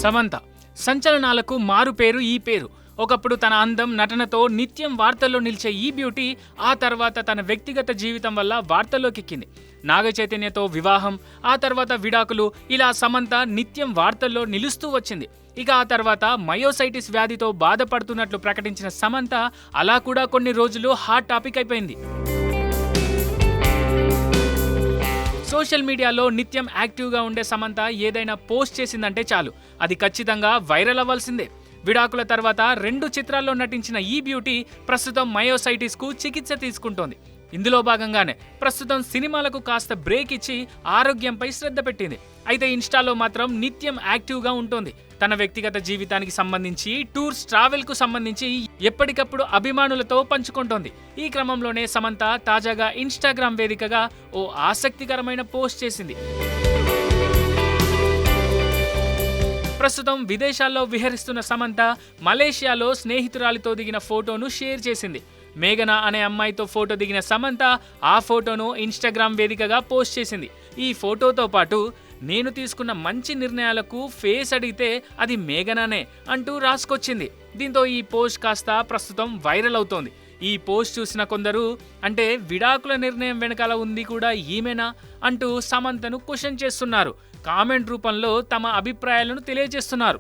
సమంత సంచలనాలకు మారు పేరు ఈ పేరు. ఒకప్పుడు తన అందం, నటనతో నిత్యం వార్తల్లో నిలిచే ఈ బ్యూటీ ఆ తర్వాత తన వ్యక్తిగత జీవితం వల్ల వార్తల్లోకెక్కింది. నాగ చైతన్యతో వివాహం, ఆ తర్వాత విడాకులు, ఇలా సమంత నిత్యం వార్తల్లో నిలుస్తూ వచ్చింది. ఇక ఆ తర్వాత మయోసైటిస్ వ్యాధితో బాధపడుతున్నట్లు ప్రకటించిన సమంత అలా కూడా కొన్ని రోజులు హాట్ టాపిక్ అయిపోయింది. సోషల్ మీడియాలో నిత్యం యాక్టివ్గా ఉండే సమంత ఏదైనా పోస్ట్ చేసిందంటే చాలు, అది ఖచ్చితంగా వైరల్ అవ్వాల్సిందే. విడాకుల తర్వాత 2 చిత్రాల్లో నటించిన ఈ బ్యూటీ ప్రస్తుతం మయోసైటిస్కు చికిత్స తీసుకుంటోంది. ఇందులో భాగంగానే ప్రస్తుతం సినిమాలకు కాస్త బ్రేక్ ఇచ్చి ఆరోగ్యంపై శ్రద్ధ పెట్టింది. అయితే ఇన్స్టాలో మాత్రం నిత్యం యాక్టివ్గా ఉంటుంది. తన వ్యక్తిగత జీవితానికి సంబంధించి, టూర్స్, ట్రావెల్కు సంబంధించి ఎప్పటికప్పుడు అభిమానులతో పంచుకుంటోంది. ఈ క్రమంలోనే సమంత తాజాగా ఇన్స్టాగ్రామ్ వేదికగా ఓ ఆసక్తికరమైన పోస్ట్ చేసింది. ప్రస్తుతం విదేశాల్లో విహరిస్తున్న సమంత మలేషియాలో స్నేహితురాలితో దిగిన ఫోటోను షేర్ చేసింది. మేఘన అనే అమ్మాయితో ఫోటో దిగిన సమంత ఆ ఫోటోను ఇన్స్టాగ్రామ్ వేదికగా పోస్ట్ చేసింది. ఈ ఫోటోతో పాటు నేను తీసుకున్న మంచి నిర్ణయాలకు ఫేస్ అడిగితే అది మేఘనానే అంటూ రాసుకొచ్చింది. దీంతో ఈ పోస్ట్ కాస్త ప్రస్తుతం వైరల్ అవుతోంది. ఈ పోస్ట్ చూసిన కొందరు అంటే విడాకుల నిర్ణయం వెనకాల ఉంది కూడా ఈమెనా అంటూ సమంతను క్వశ్చన్ చేస్తున్నారు. కామెంట్ రూపంలో తమ అభిప్రాయాలను తెలియజేస్తున్నారు.